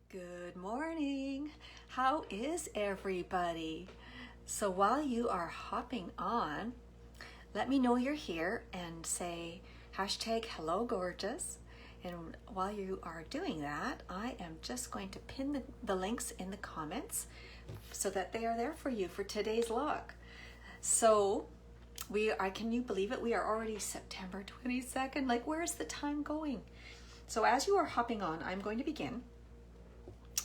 Good morning. How is everybody? So while you are hopping on, let me know you're here and say hashtag hello gorgeous. And while you are doing that, I am just going to pin the links in the comments so that they are there for you for today's look. So can you believe it? We are already September 22nd. Like, where's the time going? So as you are hopping on, I'm going to begin.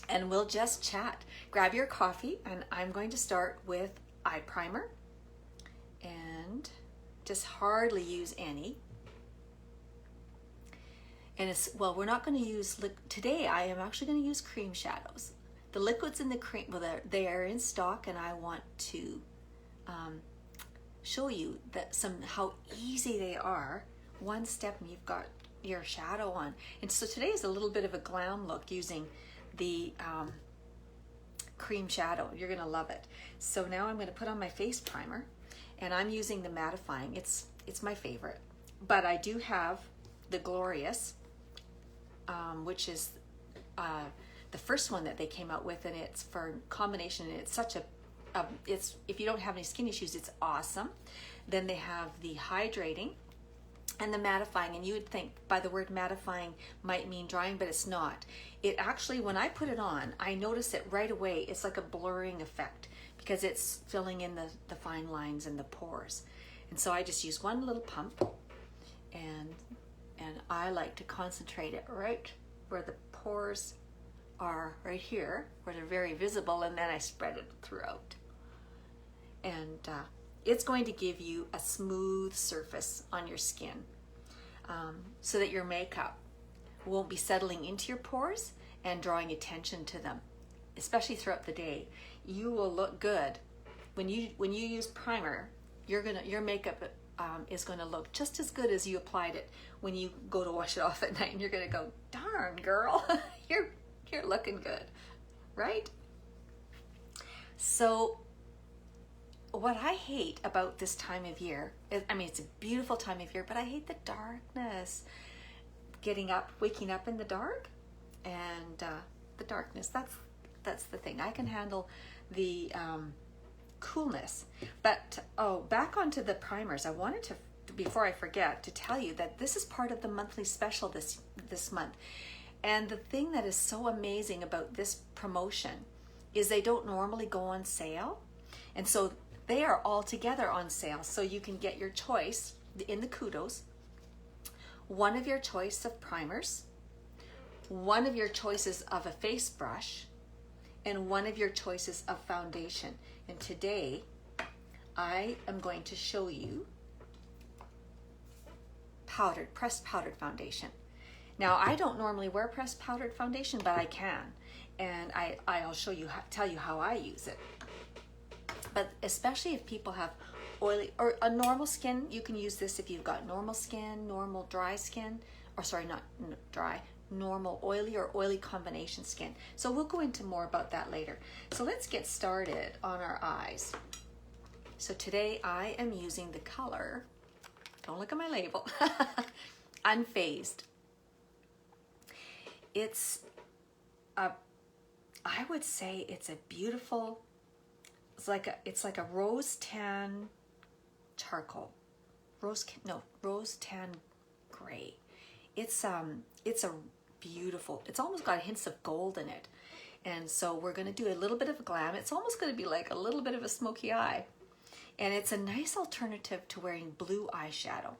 And we'll just chat. Grab your coffee, and I'm going to start with eye primer and just hardly use any. And we're not going to use, today I am actually going to use cream shadows. The liquids in the cream, well, they are in stock, and I want to show you how easy they are. One step and you've got your shadow on. And so today is a little bit of a glam look using the cream shadow. You're gonna love it. So now I'm gonna put on my face primer, and I'm using the mattifying. It's my favorite, but I do have the Glorious, which is the first one that they came out with, and it's for combination. And it's such it's if you don't have any skin issues, it's awesome. Then they have the hydrating and the mattifying, and you would think by the word mattifying might mean drying, but it's not. It actually, when I put it on, I notice it right away. It's like a blurring effect because it's filling in the fine lines and the pores. And so I just use one little pump, and I like to concentrate it right where the pores are, right here, where they're very visible, and then I spread it throughout. And it's going to give you a smooth surface on your skin, so that your makeup won't be settling into your pores and drawing attention to them, especially throughout the day. You will look good when you use primer. Your makeup is going to look just as good as you applied it when you go to wash it off at night, and you're going to go, darn girl, you're looking good, right? So what I hate about this time of year is, it's a beautiful time of year, but I hate the darkness. Waking up in the dark, and the darkness. That's the thing. I can handle the coolness. But back onto the primers. I wanted to, before I forget, to tell you that this is part of the monthly special this month. And the thing that is so amazing about this promotion is they don't normally go on sale, and so they are all together on sale. So you can get your choice in the kudos, one of your choice of primers, one of your choices of a face brush, and one of your choices of foundation. And today I am going to show you pressed powdered foundation. Now, I don't normally wear pressed powdered foundation, but I can, and I'll tell you how I use it. But especially if people have oily or a normal skin, you can use this if you've got normal skin, normal dry skin, or sorry, not dry, normal oily or oily combination skin. So we'll go into more about that later. So let's get started on our eyes. So today I am using the color, don't look at my label, Unfazed. I would say it's a beautiful, it's like a rose tan charcoal, rose tan gray. It's a beautiful, it's almost got hints of gold in it. And so we're going to do a little bit of a glam. It's almost going to be like a little bit of a smoky eye. And it's a nice alternative to wearing blue eyeshadow.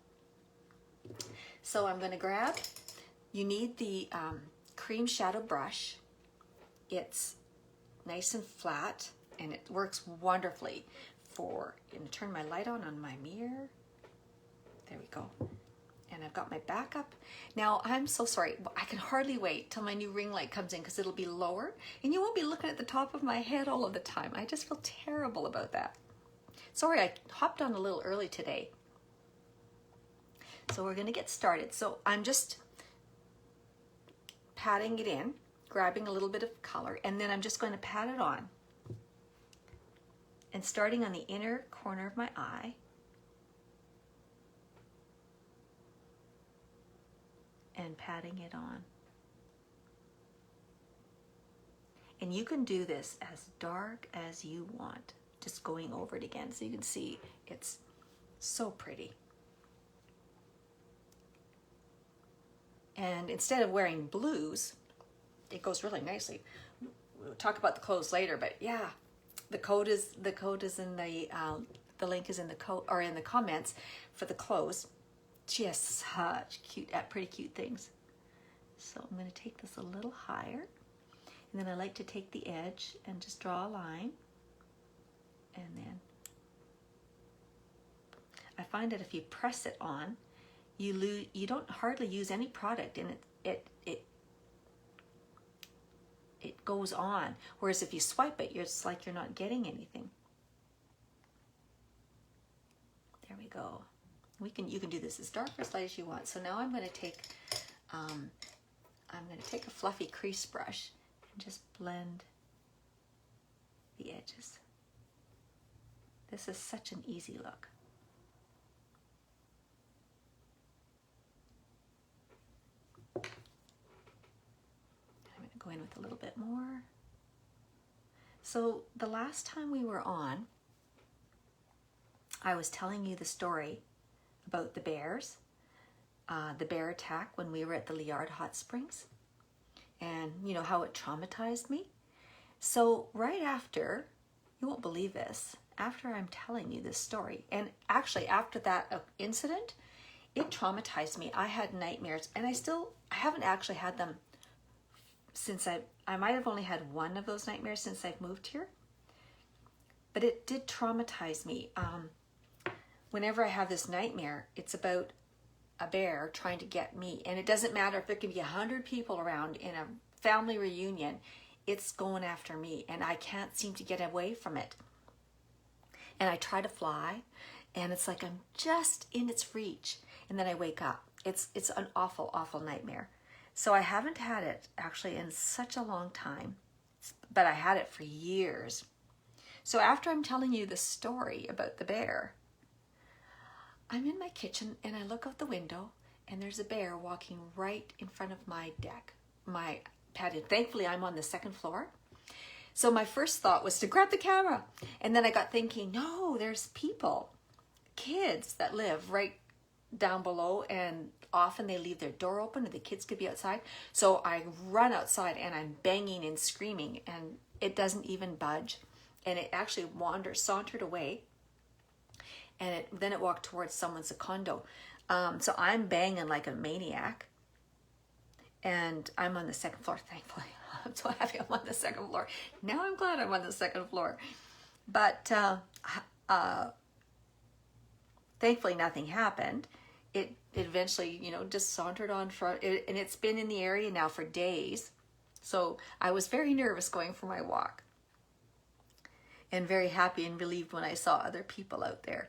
So I'm going to grab, you need the cream shadow brush. It's nice and flat, and it works wonderfully for, I'm going to turn my light on my mirror. There we go. And I've got my backup. Now, I'm so sorry. I can hardly wait till my new ring light comes in, because it'll be lower, and you won't be looking at the top of my head all of the time. I just feel terrible about that. Sorry, I hopped on a little early today. So we're going to get started. So I'm just patting it in, grabbing a little bit of color, and then I'm just going to pat it on. And starting on the inner corner of my eye, and patting it on. And you can do this as dark as you want, just going over it again so you can see it's so pretty. And instead of wearing blues, it goes really nicely. We'll talk about the clothes later, but yeah, the code is in the link is in the code or in the comments for the clothes. She has such pretty cute things. So I'm going to take this a little higher, and then I like to take the edge and just draw a line, and then I find that if you press it on, you don't hardly use any product, and it goes on. Whereas if you swipe it, it's like you're not getting anything. There we go. You can do this as dark or as light as you want. So now I'm going to take a fluffy crease brush and just blend the edges. This is such an easy look. Go in with a little bit more. So the last time we were on, I was telling you the story about the bears, the bear attack when we were at the Liard Hot Springs, and you know how it traumatized me. So right after, you won't believe this, after I'm telling you this story, and actually after that incident, it traumatized me. I had nightmares, and I haven't actually had them since I might have only had one of those nightmares since I've moved here, but it did traumatize me. Whenever I have this nightmare, it's about a bear trying to get me, and it doesn't matter if there can be 100 people around in a family reunion, it's going after me, and I can't seem to get away from it. And I try to fly, and it's like I'm just in its reach, and then I wake up. It's an awful, awful nightmare. So I haven't had it actually in such a long time, but I had it for years. So after I'm telling you the story about the bear, I'm in my kitchen and I look out the window and there's a bear walking right in front of my deck, my patio. Thankfully, I'm on the second floor. So my first thought was to grab the camera. And then I got thinking, no, there's people, kids that live right down below, and often they leave their door open and the kids could be outside. So I run outside and I'm banging and screaming, and it doesn't even budge. And it actually sauntered away, and then it walked towards someone's condo. So I'm banging like a maniac, and I'm on the second floor, thankfully. I'm so happy I'm on the second floor. Now I'm glad I'm on the second floor. But thankfully nothing happened. It eventually, just sauntered on front, and it's been in the area now for days. So I was very nervous going for my walk, and very happy and relieved when I saw other people out there.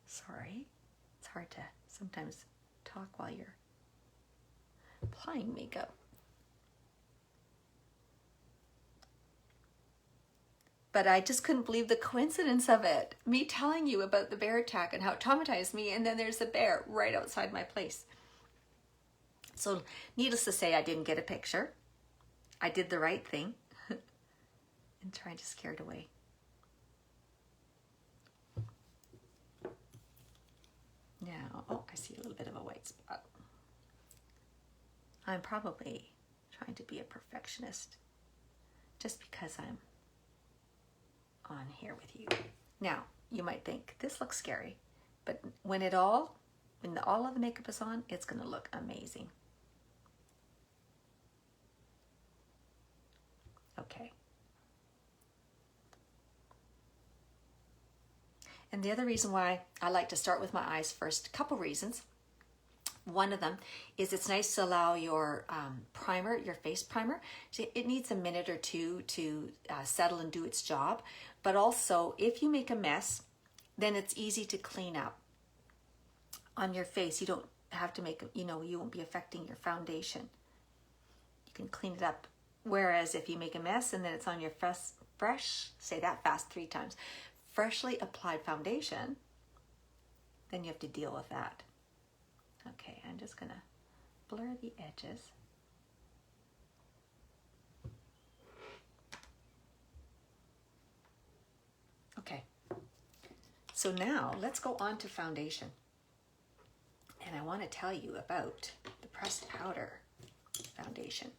Sorry, it's hard to sometimes talk while you're applying makeup. But I just couldn't believe the coincidence of it. Me telling you about the bear attack and how it traumatized me, and then there's a bear right outside my place. So needless to say, I didn't get a picture. I did the right thing and tried to scare it away. Now, I see a little bit of a white spot. I'm probably trying to be a perfectionist just because I'm on here with you. Now, you might think this looks scary, but when all of the makeup is on, it's going to look amazing. Okay. And the other reason why I like to start with my eyes first, a couple reasons. One of them is it's nice to allow your primer, your face primer, it needs a minute or two to settle and do its job. But also, if you make a mess, then it's easy to clean up on your face. You don't have to you won't be affecting your foundation. You can clean it up. Whereas if you make a mess and then it's on your fresh, say that fast 3 times, freshly applied foundation, then you have to deal with that. Okay, I'm just gonna blur the edges. Okay, so now let's go on to foundation. And I want to tell you about the pressed powder foundation.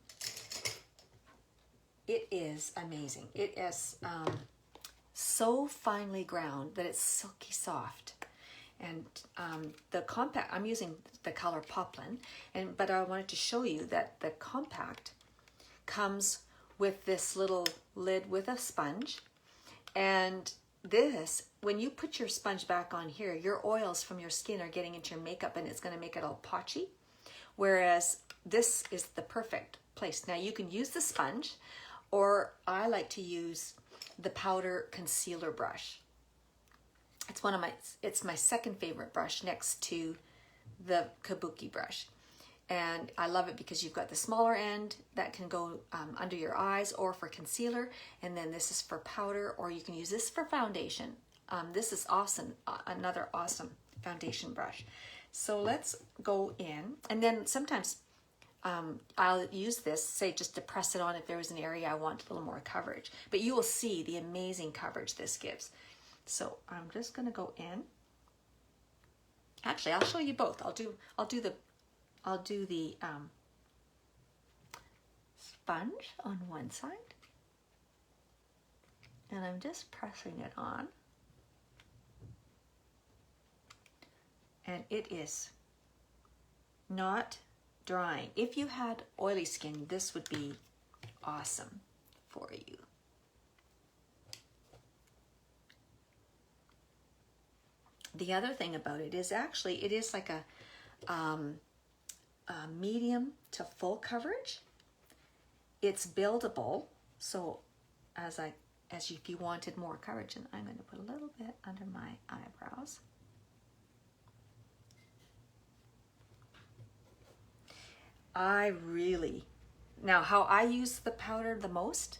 It is amazing. It is so finely ground that it's silky soft. And the compact, I'm using the color Poplin, but I wanted to show you that the compact comes with this little lid with a sponge. And this, when you put your sponge back on here, your oils from your skin are getting into your makeup and it's going to make it all potchy. Whereas this is the perfect place. Now you can use the sponge, or I like to use the powder concealer brush. It's my second favorite brush next to the Kabuki brush. And I love it because you've got the smaller end that can go under your eyes or for concealer. And then this is for powder, or you can use this for foundation. This is awesome, another awesome foundation brush. So let's go in. And then sometimes I'll use this, say, just to press it on if there was an area I want a little more coverage. But you will see the amazing coverage this gives. So I'm just going to go in. Actually, I'll show you both. I'll do the sponge on one side, and I'm just pressing it on, and it is not drying. If you had oily skin, this would be awesome for you. The other thing about it is actually it is like a medium to full coverage. It's buildable, so as if you wanted more coverage, and I'm going to put a little bit under my eyebrows. Now how I use the powder the most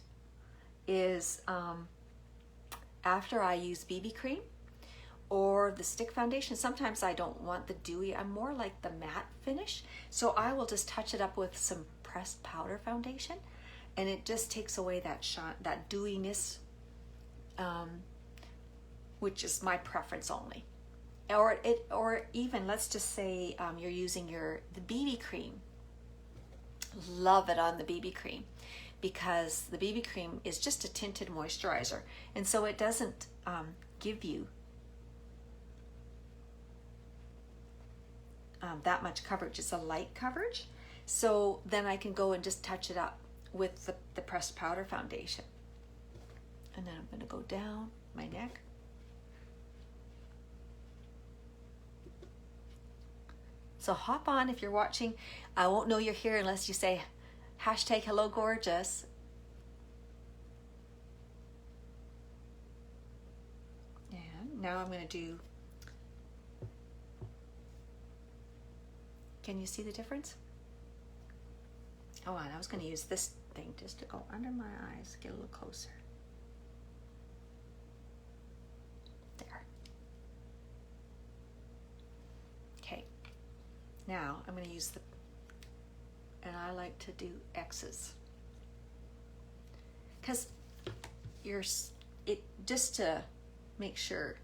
is after I use BB cream or the stick foundation. Sometimes I don't want the dewy, I'm more like the matte finish. So I will just touch it up with some pressed powder foundation, and it just takes away that shine, that dewiness, which is my preference only. Or even, let's just say you're using the BB cream. Love it on the BB cream, because the BB cream is just a tinted moisturizer, and so it doesn't give you that much coverage. It's a light coverage. So then I can go and just touch it up with the pressed powder foundation. And then I'm going to go down my neck. So hop on if you're watching. I won't know you're here unless you say #hello gorgeous. And now I'm going to do, can you see the difference? Oh, and I was going to use this thing just to go under my eyes, get a little closer. There. Okay. Now I'm going to use and I like to do X's, because just to make sure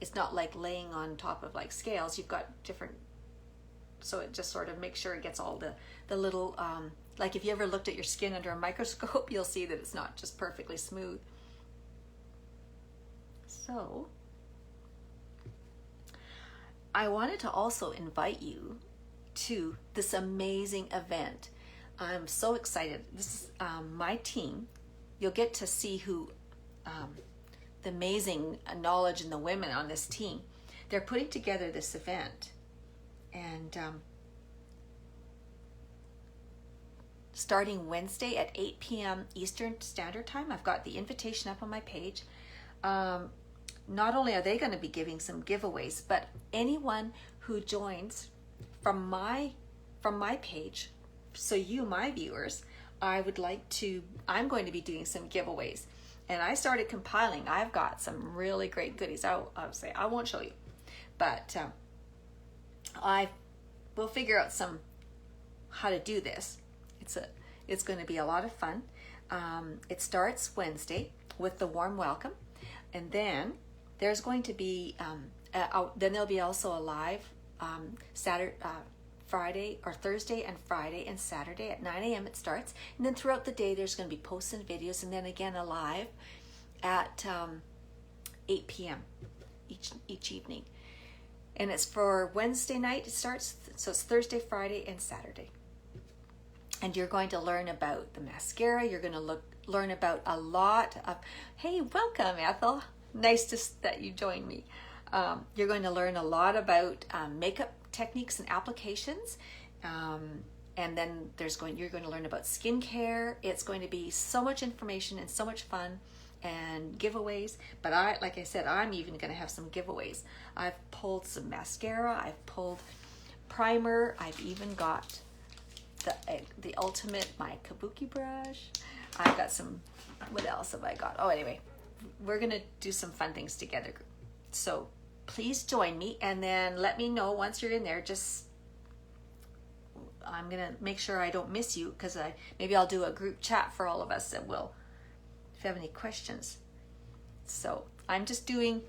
it's not like laying on top of like scales. You've got different, so it just sort of makes sure it gets all the little, like if you ever looked at your skin under a microscope, you'll see that it's not just perfectly smooth. So I wanted to also invite you to this amazing event. I'm so excited. This is my team. You'll get to see who the amazing knowledge and the women on this team. They're putting together this event, and starting Wednesday at 8 p.m. Eastern Standard Time. I've got the invitation up on my page. Not only are they going to be giving some giveaways, but anyone who joins from my page, so you, my viewers, I'm going to be doing some giveaways. And I started compiling. I've got some really great goodies. I'll say I won't show you, but We'll figure out how to do this. It's going to be a lot of fun. It starts Wednesday with the warm welcome, and then there's going to be then there'll be also a live Saturday, Friday, or Thursday and Friday and Saturday at 9 a.m. it starts, and then throughout the day there's going to be posts and videos, and then again a live at 8 p.m. each evening. And it's for Wednesday night it starts, so it's Thursday, Friday, and Saturday. And you're going to learn about the mascara. You're going to learn about a lot of, hey, welcome, Ethel. Nice that you joined me. You're going to learn a lot about makeup techniques and applications. And then you're going to learn about skincare. It's going to be so much information and so much fun and giveaways. But like I said, I'm even going to have some giveaways. I've pulled some mascara. I've pulled primer. I've even got the ultimate, my kabuki brush. I've got some, what else have I got? Oh, anyway, we're going to do some fun things together. So please join me, and then let me know once you're in there. I'm going to make sure I don't miss you, because maybe I'll do a group chat for all of us, and if you have any questions. So I'm just doing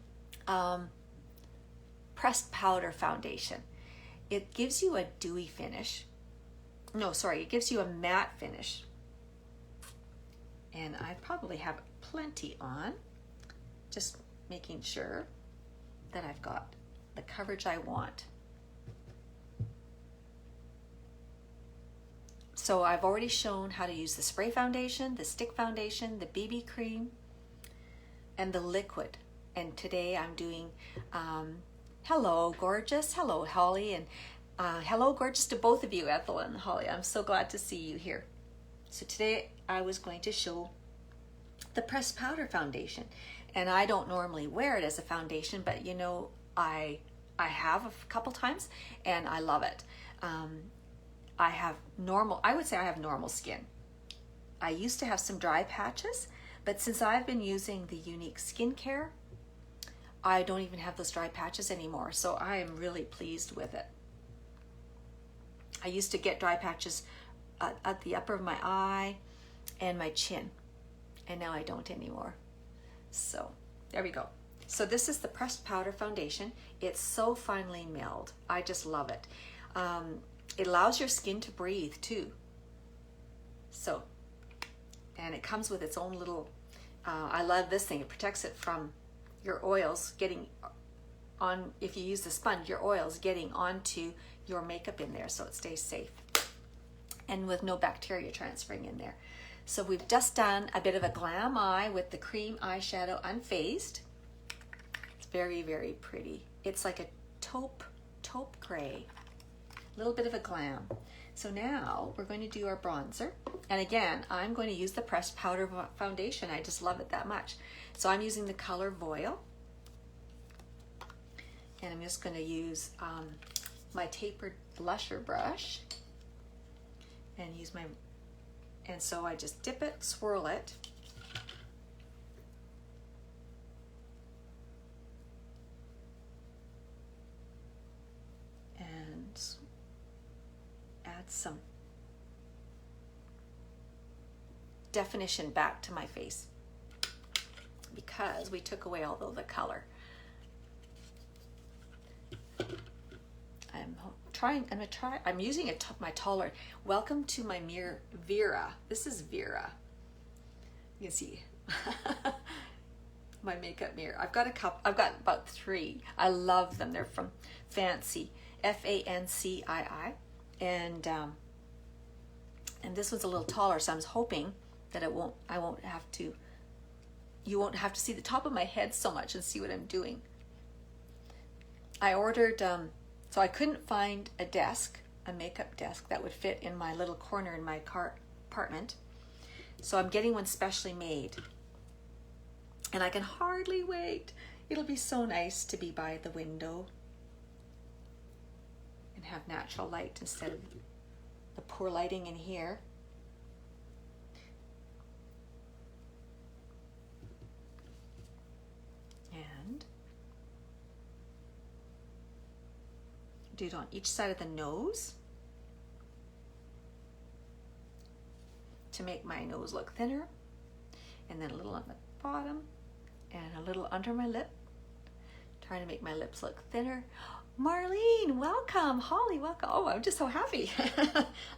pressed powder foundation. It gives you a dewy finish. No, sorry, it gives you a matte finish. And I probably have plenty on, just making sure that I've got the coverage I want. So I've already shown how to use the spray foundation, the stick foundation, the BB cream, and the liquid. And today I'm doing, hello, gorgeous. Hello, Holly. And hello, gorgeous, to both of you, Ethel and Holly. I'm so glad to see you here. So today I was going to show the pressed powder foundation. And I don't normally wear it as a foundation, but you know, I have a couple times and I love it. I would say I have normal skin. I used to have some dry patches, but since I've been using the Unique Skincare, I don't even have those dry patches anymore. So I am really pleased with it. I used to get dry patches at the upper of my eye and my chin, and now I don't anymore. So there we go. So this is the pressed powder foundation. It's so finely milled. I just love it. It allows your skin to breathe too. So, and it comes with its own little, I love this thing. It protects it from your oils getting on, if you use the sponge, your oils getting onto your makeup in there, so it stays safe and with no bacteria transferring in there. So we've just done a bit of a glam eye with the cream eyeshadow unfazed. It's very, very pretty. It's like a taupe gray, a little bit of a glam. So now we're going to do our bronzer, and again I'm going to use the pressed powder foundation. I just love it that much. So I'm using the color Voil, and I'm just going to use my tapered blusher brush and so I just dip it, swirl it, and add some definition back to my face because we took away all of the color. I'm using my taller. Welcome to my mirror, Vera. This is Vera. You can see my makeup mirror. I've got about 3. I love them. They're from Fancy, Fancii, and this one's a little taller. So I'm hoping that you won't have to see the top of my head so much and see what I'm doing. I ordered. So I couldn't find a makeup desk that would fit in my little corner in my apartment. So I'm getting one specially made. And I can hardly wait. It'll be so nice to be by the window and have natural light instead of the poor lighting in here. And do it on each side of the nose to make my nose look thinner, and then a little on the bottom and a little under my lip, trying to make my lips look thinner. Marlene, welcome. Holly, welcome. Oh, I'm just so happy.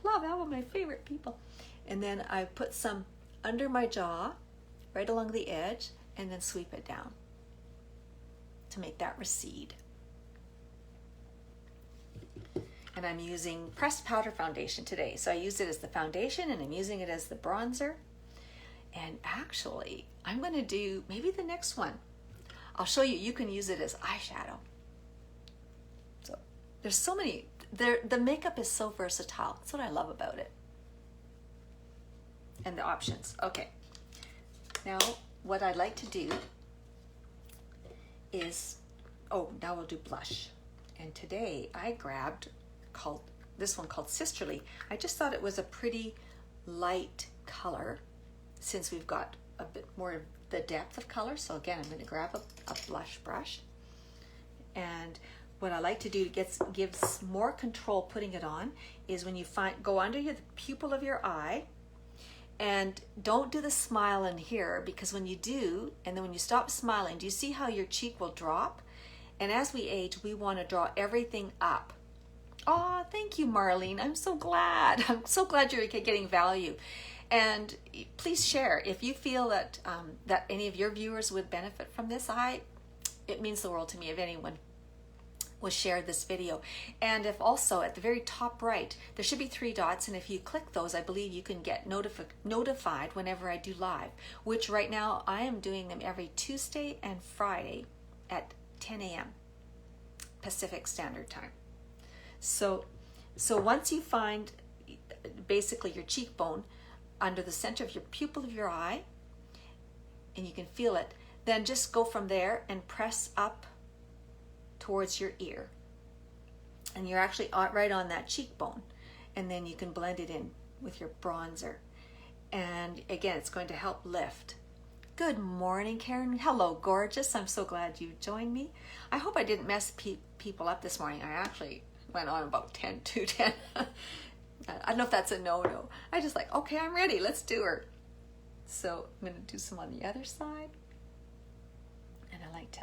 Love, all of my favorite people. And then I put some under my jaw, right along the edge, and then sweep it down to make that recede. And I'm using pressed powder foundation today. So I use it as the foundation and I'm using it as the bronzer. And actually, I'm going to do maybe the next one. I'll show you, you can use it as eyeshadow. So there's so many, the makeup is so versatile. That's what I love about it. And the options. Okay. Now, what I'd like to do is, now we'll do blush. And today I grabbed this one called Sisterly. I just thought it was a pretty light color since we've got a bit more of the depth of color. So again, I'm going to grab a blush brush. And what I like to do gives more control putting it on is when you go under the pupil of your eye, and don't do the smile in here, because when you do, and then when you stop smiling, do you see how your cheek will drop? And as we age, we want to draw everything up. Oh, thank you, Marlene. I'm so glad. I'm so glad you're getting value. And please share if you feel that that any of your viewers would benefit from this. It means the world to me if anyone will share this video. And if also at the very top right, there should be 3 dots, and if you click those, I believe you can get notified whenever I do live, which right now I am doing them every Tuesday and Friday at 10 a.m. Pacific Standard Time. So once you find basically your cheekbone under the center of your pupil of your eye, and you can feel it, then just go from there and press up towards your ear. And you're actually right on that cheekbone. And then you can blend it in with your bronzer. And again, it's going to help lift. Good morning, Karen. Hello, gorgeous. I'm so glad you joined me. I hope I didn't mess people up this morning. I actually went on about 10 to 10. I don't know if that's a no-no. I just like, okay, I'm ready. Let's do her. So I'm going to do some on the other side. And I like to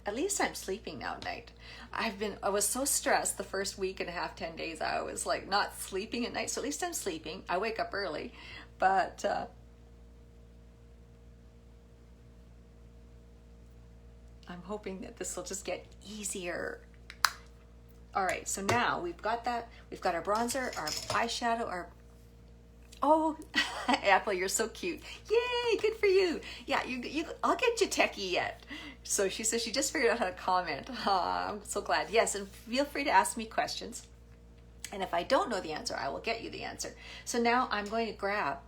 at least I'm sleeping now at night. I was so stressed the first week and a half, 10 days. I was like not sleeping at night. So at least I'm sleeping. I wake up early, but I'm hoping that this will just get easier. All right, so now we've got that. We've got our bronzer, our eyeshadow, oh, Apple, you're so cute. Yay, good for you. Yeah, I'll get you techie yet. So she says she just figured out how to comment. I'm so glad. Yes, and feel free to ask me questions. And if I don't know the answer, I will get you the answer. So now I'm going to grab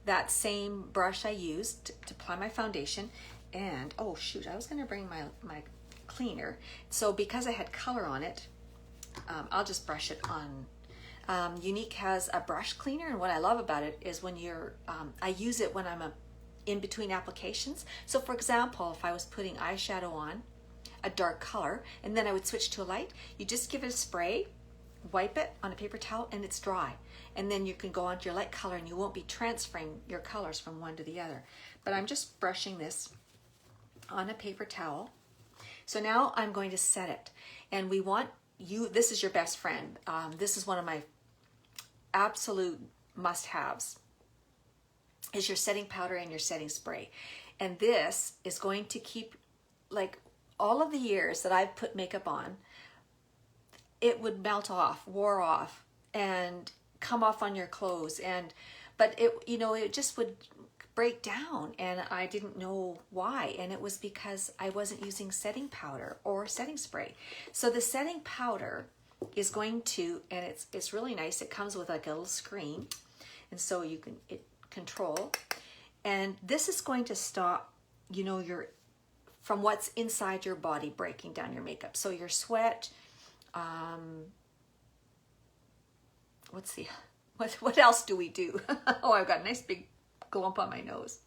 that same brush I used to apply my foundation. And, oh shoot, I was going to bring my cleaner. So because I had color on it, I'll just brush it on. Unique has a brush cleaner, and what I love about it is when I use it when I'm in between applications. So for example, if I was putting eyeshadow on, a dark color, and then I would switch to a light, you just give it a spray, wipe it on a paper towel, and it's dry. And then you can go on to your light color, and you won't be transferring your colors from one to the other. But I'm just brushing this on a paper towel. So now I'm going to set it. And we want this is your best friend. This is one of my absolute must-haves, is your setting powder and your setting spray. And this is going to keep, like all of the years that I've put makeup on, it would melt off, wore off, and come off on your clothes. But it just would break down, and I didn't know why. And it was because I wasn't using setting powder or setting spray. So the setting powder is going to, and it's really nice. It comes with like a little screen, and so you can control. And this is going to stop, from what's inside your body breaking down your makeup. So your sweat, what else do we do? Oh, I've got a nice big glump on my nose.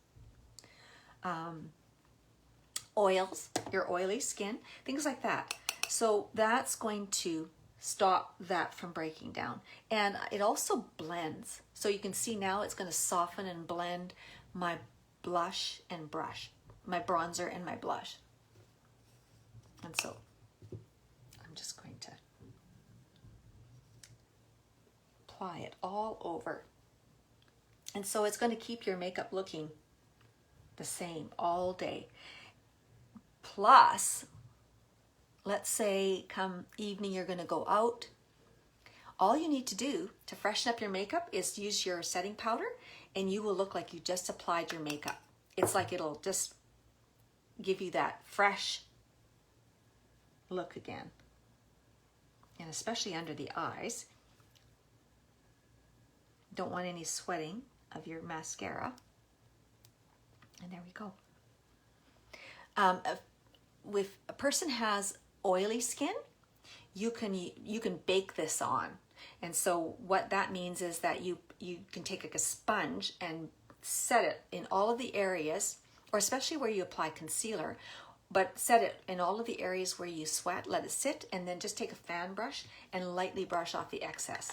oils, your oily skin, things like that. So that's going to stop that from breaking down. And it also blends. So you can see now it's going to soften and blend my blush and brush, my bronzer and my blush. And so I'm just going to apply it all over. And so it's going to keep your makeup looking the same all day. Plus, let's say come evening you're going to go out. All you need to do to freshen up your makeup is use your setting powder, and you will look like you just applied your makeup. It's like it'll just give you that fresh look again. And especially under the eyes. Don't want any sweating of your mascara. And there we go. If a person has oily skin, you can bake this on. And so what that means is that you can take like a sponge and set it in all of the areas, or especially where you apply concealer, but set it in all of the areas where you sweat, let it sit, and then just take a fan brush and lightly brush off the excess.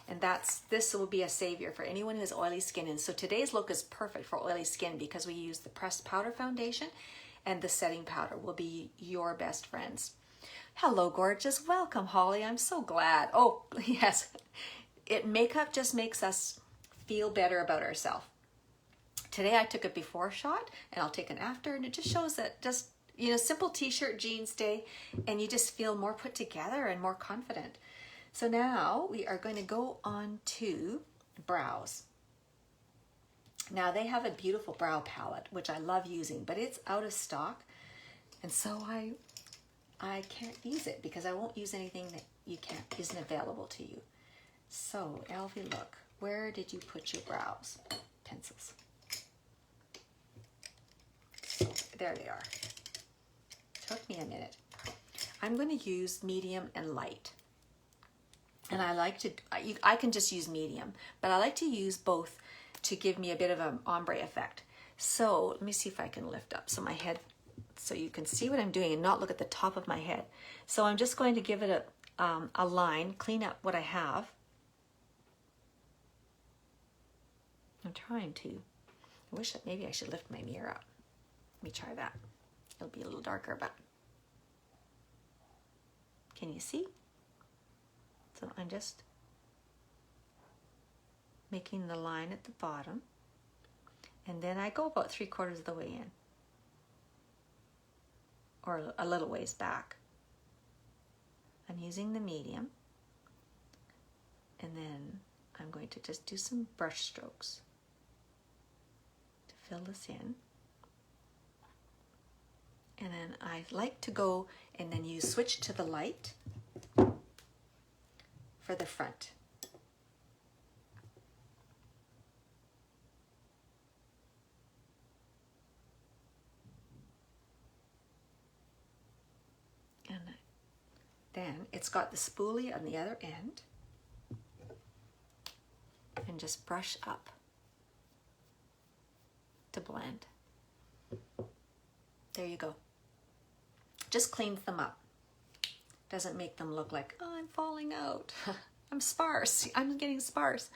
And this will be a savior for anyone who has oily skin. And so today's look is perfect for oily skin because we use the pressed powder foundation, and the setting powder will be your best friends. Hello, gorgeous. Welcome, Holly. I'm so glad. Oh, yes. Makeup just makes us feel better about ourselves. Today I took a before shot, and I'll take an after, and it just shows that just, simple t-shirt, jeans day, and you just feel more put together and more confident. So now we are going to go on to brows. Now they have a beautiful brow palette, which I love using, but it's out of stock. And so I can't use it because I won't use anything that isn't available to you. So Elvie, look, where did you put your brows pencils? So there they are. Took me a minute. I'm going to use medium and light. And I can just use medium, but I like to use both to give me a bit of an ombre effect. So let me see if I can lift up my head so you can see what I'm doing and not look at the top of my head. So I'm just going to give it a line, clean up what I have. I'm trying to. I wish that maybe I should lift my mirror up. Let me try that. It'll be a little darker, but can you see? So I'm just making the line at the bottom, and then I go about 3/4 of the way in, or a little ways back. I'm using the medium, and then I'm going to just do some brush strokes to fill this in. And then I like to go and then you switch to the light for the front. And then it's got the spoolie on the other end. And just brush up to blend. There you go. Just cleans them up. Doesn't make them look like, oh, I'm falling out. I'm sparse. I'm getting sparse.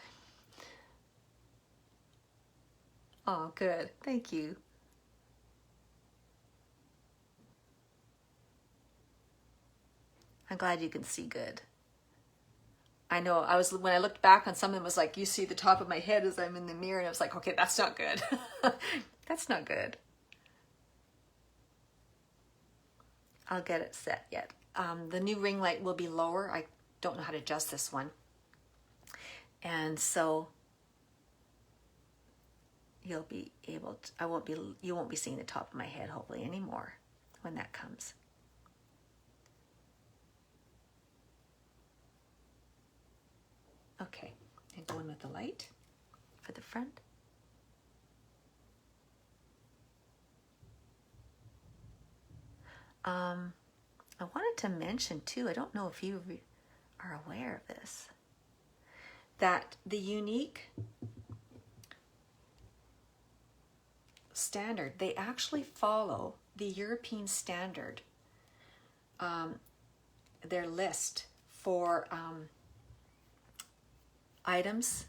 Oh, good. Thank you. I'm glad you can see good. I know when I looked back on something, it was like, you see the top of my head as I'm in the mirror, and I was like, okay, that's not good. That's not good. I'll get it set yet. The new ring light will be lower. I don't know how to adjust this one. And so you'll be able to, you won't be seeing the top of my head hopefully anymore when that comes. Okay, and go in with the light for the front. I wanted to mention too, I don't know if you are aware of this, that the unique standard, they actually follow the European standard, their list for items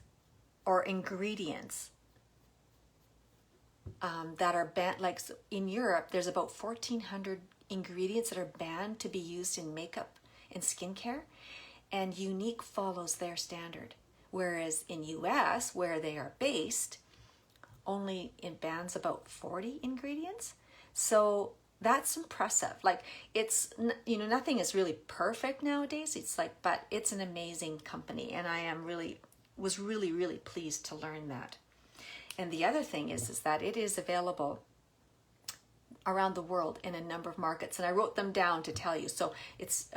or ingredients that are banned. Like in Europe, there's about 1,400 ingredients that are banned to be used in makeup and skincare, and Unique follows their standard. Whereas in US, where they are based, only it bans about 40 ingredients. So that's impressive. Like, it's, you know, nothing is really perfect nowadays. It's like, but it's an amazing company, and I was really pleased to learn that. And the other thing is that it is available around the world in a number of markets, and I wrote them down to tell you. So it's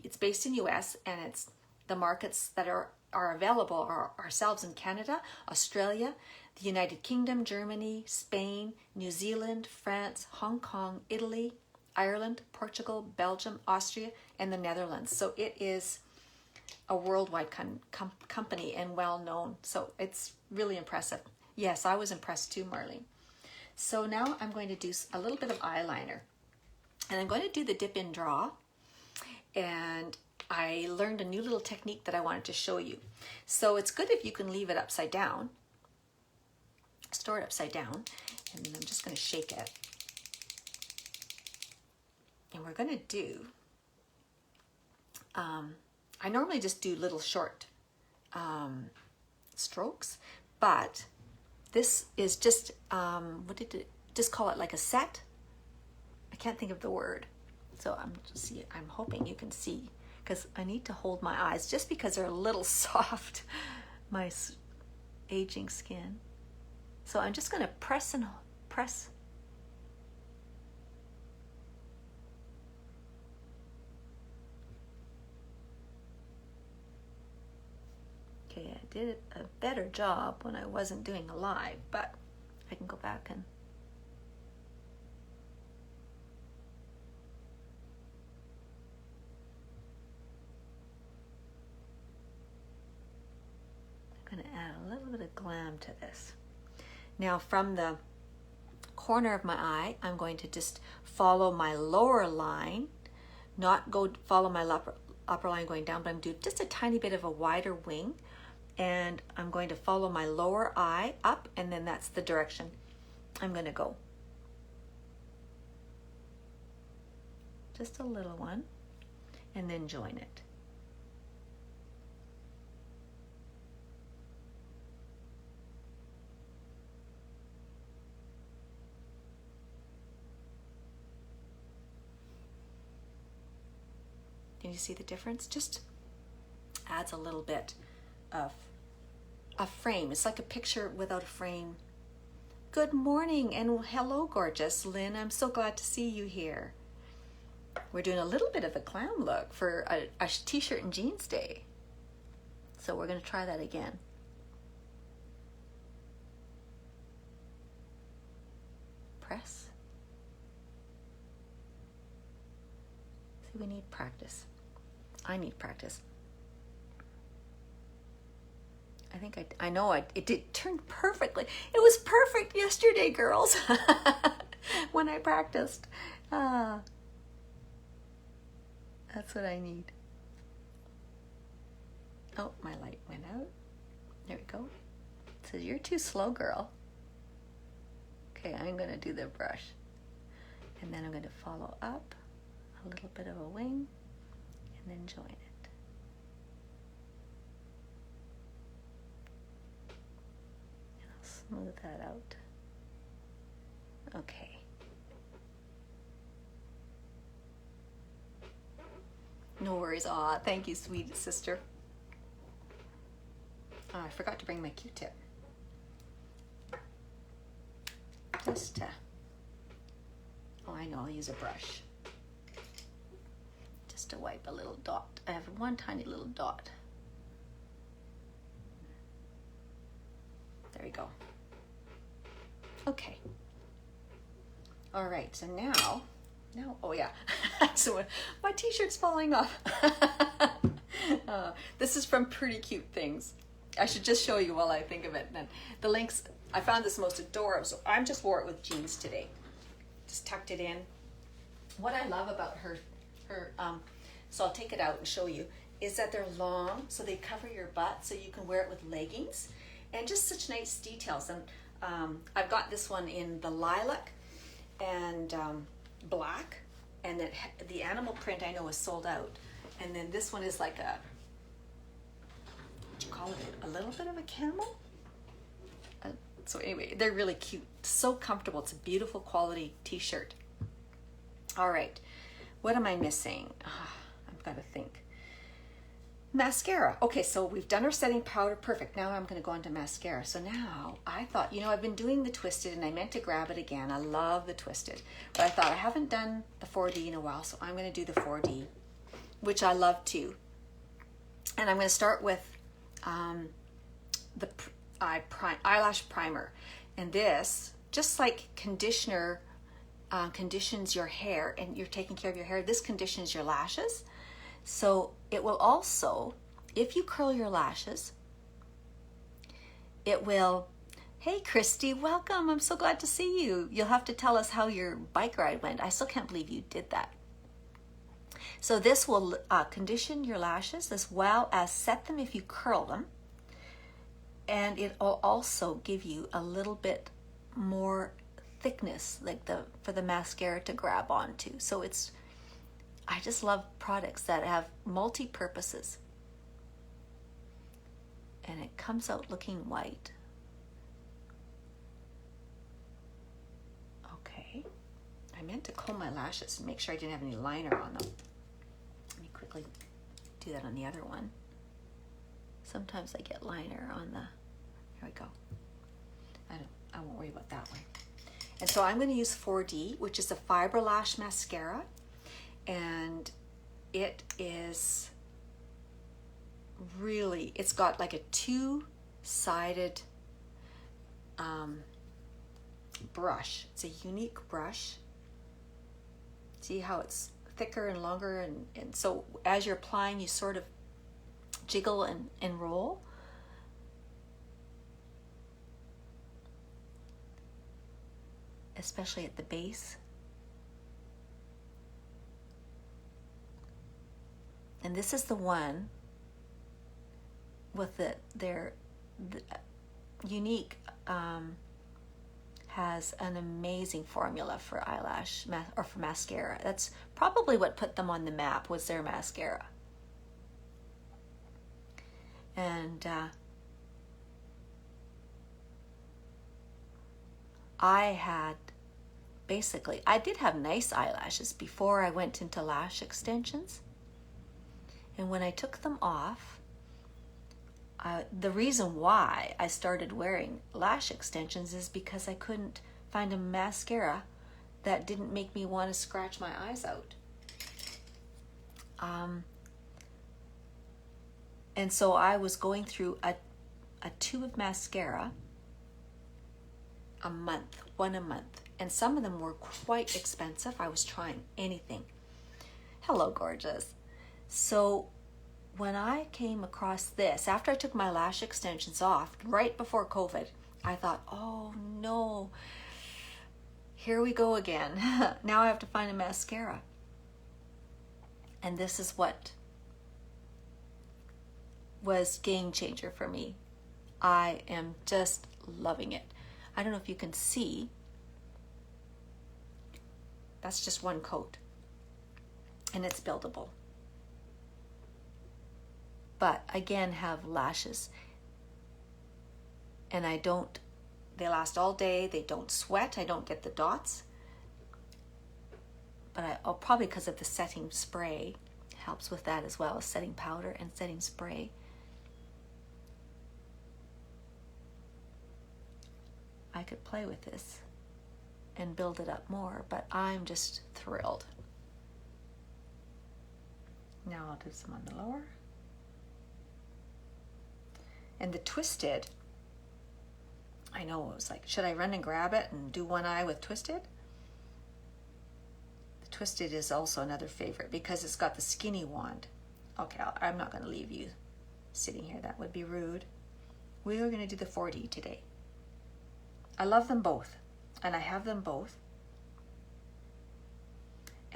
it's based in US, and it's the markets that are available are ourselves in Canada, Australia, the United Kingdom, Germany, Spain, New Zealand, France, Hong Kong, Italy, Ireland, Portugal, Belgium, Austria, and the Netherlands. So it is a worldwide company and well known. So it's really impressive. Yes, I was impressed too, Marlene. So now I'm going to do a little bit of eyeliner, and I'm going to do the dip in draw. And I learned a new little technique that I wanted to show you. So it's good if you can leave it upside down, store it upside down, and then I'm just going to shake it. And we're going to do, I normally just do little short strokes, but this is just, just call it like a set? I can't think of the word. So I'm hoping you can see, because I need to hold my eyes just because they're a little soft, my aging skin. So I'm just going to press and press. Okay, I did a better job when I wasn't doing a live, but I can go back and I'm going to add a little bit of glam to this. Now from the corner of my eye, I'm going to just follow my lower line, not go follow my upper line going down, but I'm doing just a tiny bit of a wider wing, and I'm going to follow my lower eye up, and then that's the direction I'm going to go. Just a little one, and then join it. Can you see the difference? Just adds a little bit of a frame. It's like a picture without a frame. Good morning and hello, gorgeous Lynn. I'm so glad to see you here. We're doing a little bit of a glam look for a t-shirt and jeans day. So we're going to try that again. Press. See, we need practice. I need practice. I think I know it did turn perfectly. It was perfect yesterday, girls, when I practiced. That's what I need. Oh, my light went out. There we go. It says, you're too slow, girl. Okay, I'm going to do the brush. And then I'm going to follow up a little bit of a wing, and then join it. And I'll smooth that out. Okay. No worries. Aw, thank you, sweet sister. Oh, I forgot to bring my Q-tip. Just oh, I know, I'll use a brush. Just to wipe a little dot. I have one tiny little dot. There we go. Okay. All right, so now, oh yeah. So my t-shirt's falling off. This is from Pretty Cute Things. I should just show you while I think of it. And the links, I found this most adorable. So I just wore it with jeans today. just tucked it in. What I love about her, so I'll take it out and show you, is that they're long, so they cover your butt, so you can wear it with leggings, and just such nice details. And I've got this one in the lilac and black, and then the animal print I know is sold out. And then this one is like a, what do you call it, a little bit of a camel? So anyway, they're really cute, so comfortable. It's a beautiful quality t-shirt. All right, what am I missing? I've got to think. Mascara. Okay, so we've done our setting powder. Perfect. Now I'm going to go on to mascara. So now I thought, you know, I've been doing the Twisted and I meant to grab it again. I love the Twisted. But I thought I haven't done the 4D in a while, so I'm going to do the 4D, which I love too. And I'm going to start with the eyelash primer. And this, just like conditioner conditions your hair and you're taking care of your hair, this conditions your lashes. So it will also, if you curl your lashes, it will, hey Christy, welcome, I'm so glad to see you. You'll have to tell us how your bike ride went. I still can't believe you did that. So this will condition your lashes as well as set them if you curl them. And it will also give you a little bit more thickness, like for the mascara to grab onto. So I just love products that have multi-purposes. And it comes out looking white. Okay. I meant to comb my lashes and make sure I didn't have any liner on them. Let me quickly do that on the other one. Sometimes I get liner on the, here we go. I won't worry about that one. And so I'm going to use 4D, which is a fiber lash mascara. And it is really, it's got like a two-sided brush. It's a unique brush. See how it's thicker and longer, and so as you're applying, you sort of jiggle and roll. Especially at the base. And this is the one with their unique, has an amazing formula for eyelash or for mascara. That's probably what put them on the map, was their mascara. And I did have nice eyelashes before I went into lash extensions. And when I took them off, the reason why I started wearing lash extensions is because I couldn't find a mascara that didn't make me want to scratch my eyes out. And so I was going through a tube of mascara one a month. And some of them were quite expensive. I was trying anything. Hello, gorgeous. So when I came across this, after I took my lash extensions off, right before COVID, I thought, oh no, here we go again. Now I have to find a mascara. And this is what was game changer for me. I am just loving it. I don't know if you can see. That's just one coat. And it's buildable. But again, have lashes. And they last all day. They don't sweat. I don't get the dots. But probably because of the setting spray, helps with that as well as setting powder and setting spray. I could play with this and build it up more, but I'm just thrilled. Now I'll do some on the lower. And the Twisted, I know it was like, should I run and grab it and do one eye with Twisted? The Twisted is also another favorite because it's got the skinny wand. Okay, I'm not going to leave you sitting here. That would be rude. We are going to do the 4D today. I love them both, and I have them both.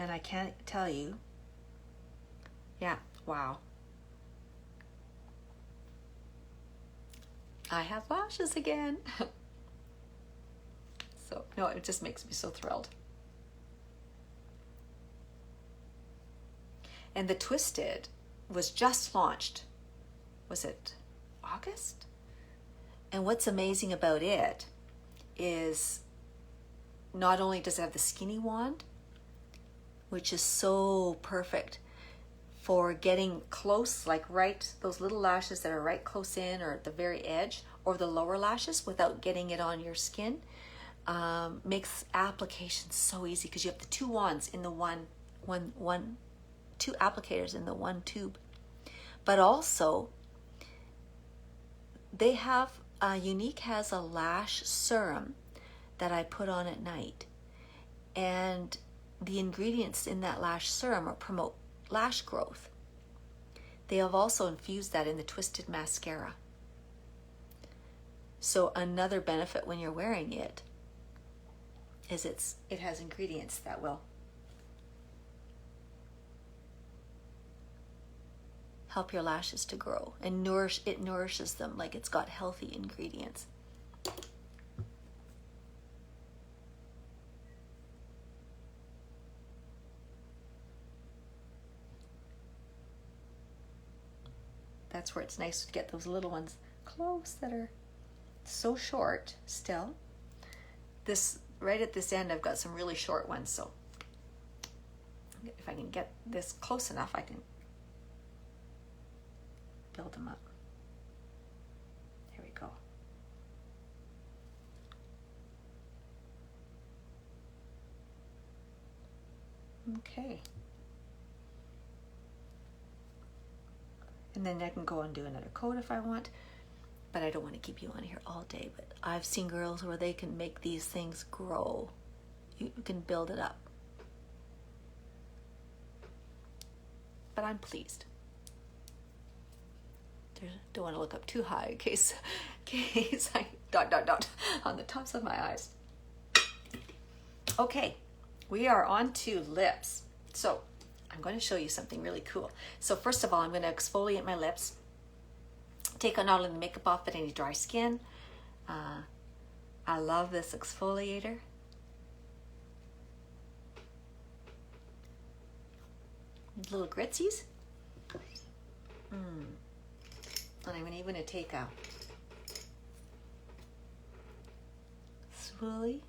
And I can't tell you. Yeah, wow. I have lashes again. So, no, it just makes me so thrilled. And the Twisted was just launched. Was it August? And what's amazing about it is not only does it have the skinny wand, which is so perfect for getting close, like right, those little lashes that are right close in or at the very edge, or the lower lashes without getting it on your skin, makes application so easy because you have the two wands in the two applicators in the one tube. But also, they have, Unique has a lash serum that I put on at night. And the ingredients in that lash serum promote lash growth. They have also infused that in the Twisted mascara. So another benefit when you're wearing it is it has ingredients that will help your lashes to grow and nourishes them like it's got healthy ingredients. That's where it's nice to get those little ones close that are so short still. This right at this end, I've got some really short ones, so if I can get this close enough, I can build them up. Here we go. Okay. And then I can go and do another coat if I want, but I don't want to keep you on here all day. But I've seen girls where they can make these things grow. You can build it up. But I'm pleased. Don't want to look up too high in case I ... on the tops of my eyes. Okay, we are on to lips. So I'm going to show you something really cool. So first of all, I'm going to exfoliate my lips. Take not only the makeup off, but any dry skin. I love this exfoliator. Little gritsies. And I'm even going to take a swoolie.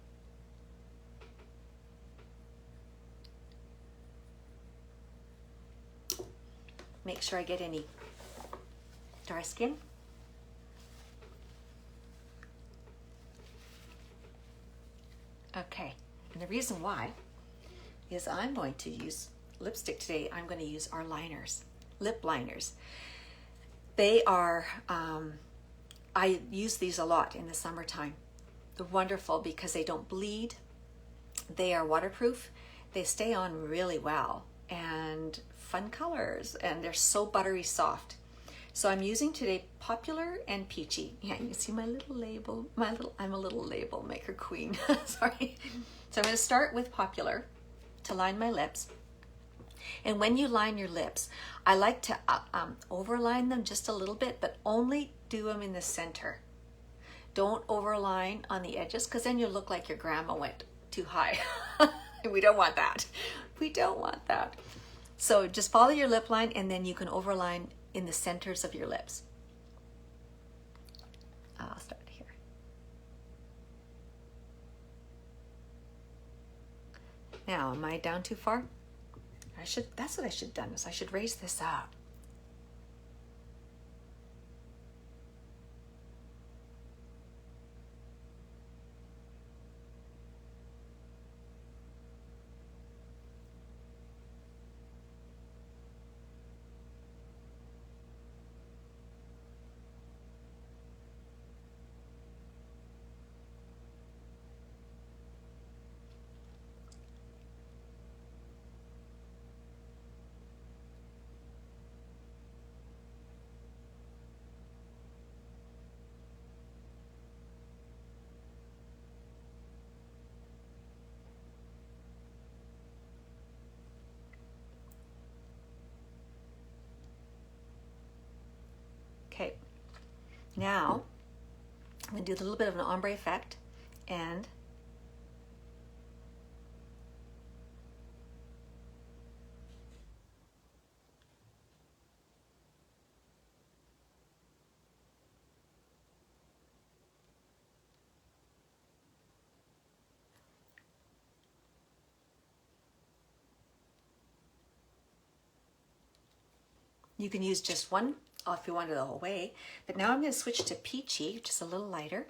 Make sure I get any dry skin. Okay, and the reason why is I'm going to use lipstick today. I'm going to use our liners, lip liners. They are, I use these a lot in the summertime. They're wonderful because they don't bleed. They are waterproof. They stay on really well and fun colors, and they're so buttery soft. So I'm using today Popular and Peachy. Yeah, you can see my little label. I'm a little label maker queen. Sorry. So I'm going to start with Popular to line my lips. And when you line your lips, I like to overline them just a little bit, but only do them in the center. Don't overline on the edges, because then you look like your grandma went too high. We don't want that. We don't want that. So just follow your lip line, and then you can overline in the centers of your lips. I'll start here. Now, am I down too far? That's what I should have done, is I should raise this up. Okay, now I'm going to do a little bit of an ombre effect, and you can use just one if you want it the whole way. But now I'm going to switch to peachy, just a little lighter.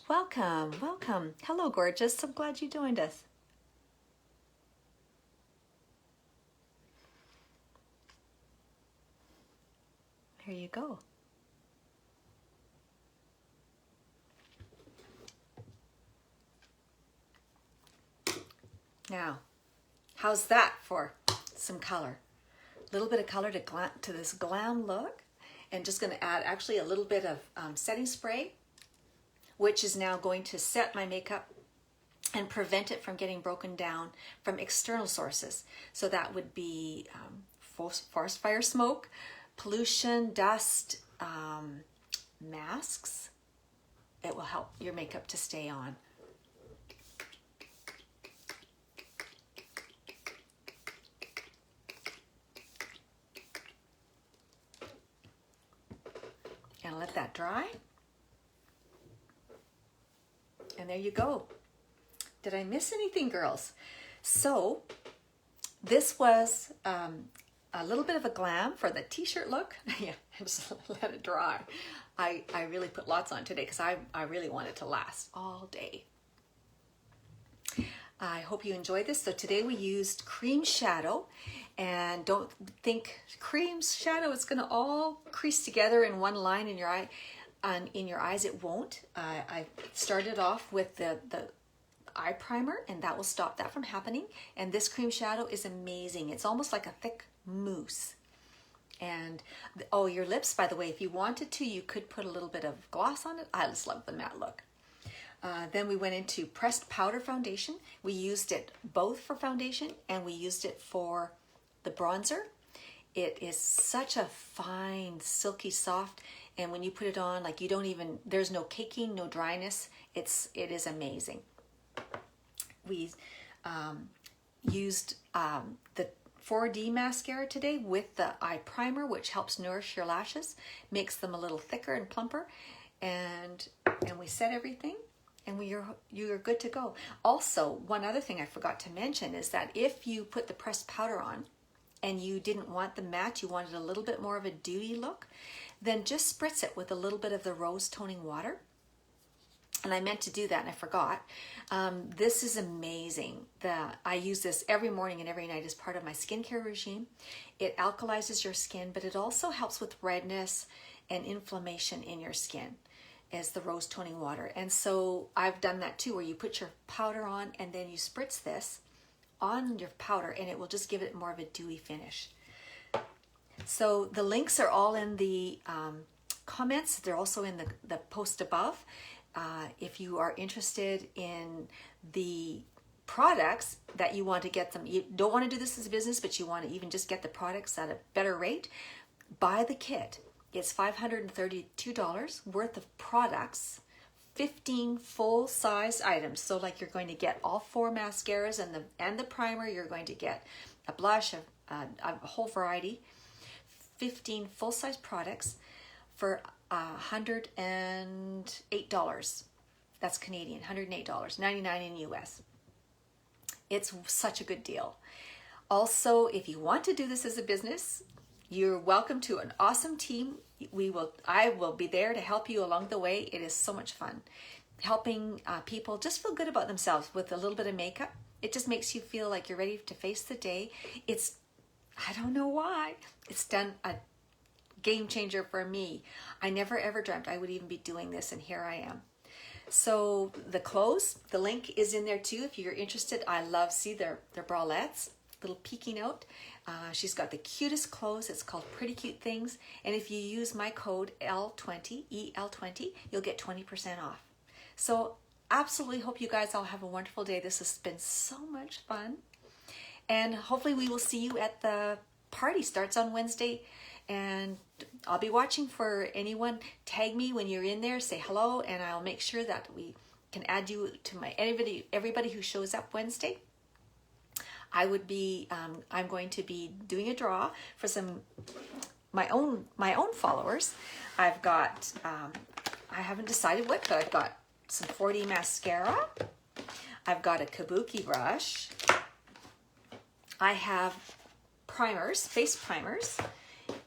Welcome, welcome. Hello, gorgeous. So glad you joined us. Here you go. Now, how's that for some color? A little bit of color to this glam look. And just going to add actually a little bit of setting spray, which is now going to set my makeup and prevent it from getting broken down from external sources. So that would be forest fire smoke, pollution, dust, masks. It will help your makeup to stay on. And let that dry. And there you go. Did I miss anything, girls? So this was a little bit of a glam for the t-shirt look. Yeah, just let it dry. I really put lots on today because I really want it to last all day. I hope you enjoyed this. So today we used cream shadow, and don't think cream shadow is going to all crease together in one line in your eye. In your eyes, it won't. I started off with the eye primer, and that will stop that from happening. And this cream shadow is amazing. It's almost like a thick mousse. And oh, your lips, by the way, if you wanted to, you could put a little bit of gloss on it. I just love the matte look. Then we went into pressed powder foundation. We used it both for foundation and we used it for the bronzer. It is such a fine, silky, soft, and when you put it on, like you don't even, there's no caking, no dryness. It is amazing. We used the 4D mascara today with the eye primer, which helps nourish your lashes, makes them a little thicker and plumper, and we set everything, and you're good to go. Also, one other thing I forgot to mention is that if you put the pressed powder on and you didn't want the matte, you wanted a little bit more of a dewy look, then just spritz it with a little bit of the rose toning water. And I meant to do that and I forgot. This is amazing. I use this every morning and every night as part of my skincare regime. It alkalizes your skin, but it also helps with redness and inflammation in your skin as the rose toning water. And so I've done that too, where you put your powder on and then you spritz this on your powder and it will just give it more of a dewy finish. So the links are all in the comments. They're also in the post above. If you are interested in the products that you want to get them, you don't want to do this as a business, but you want to even just get the products at a better rate, buy the kit. It's $532 worth of products, 15 full-size items. So like you're going to get all 4 mascaras and the primer, you're going to get a blush, a whole variety, 15 full-size products for $108. That's Canadian, $108, $99 in US. It's such a good deal. Also, if you want to do this as a business, you're welcome to an awesome team. I will be there to help you along the way. It is so much fun. Helping people just feel good about themselves with a little bit of makeup. It just makes you feel like you're ready to face the day. I don't know why, it's done a game changer for me. I never ever dreamt I would even be doing this, and here I am. So the clothes, the link is in there too if you're interested. I love, see their bralettes. little peeking out. She's got the cutest clothes. It's called Pretty Cute Things. And if you use my code L20, EL20, you'll get 20% off. So absolutely hope you guys all have a wonderful day. This has been so much fun. And hopefully we will see you at the party. Starts on Wednesday. And I'll be watching for anyone. Tag me when you're in there. Say hello. And I'll make sure that we can add you to my everybody who shows up Wednesday. I'm going to be doing a draw for some my own followers. I've got I haven't decided what, but I've got some 4D mascara. I've got a kabuki brush. I have primers, face primers,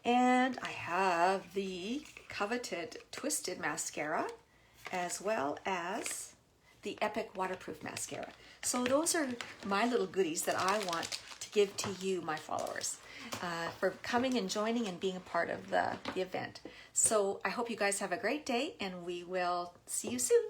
and I have the coveted Twisted mascara, as well as the Epic waterproof mascara. So those are my little goodies that I want to give to you, my followers, for coming and joining and being a part of the event. So I hope you guys have a great day, and we will see you soon.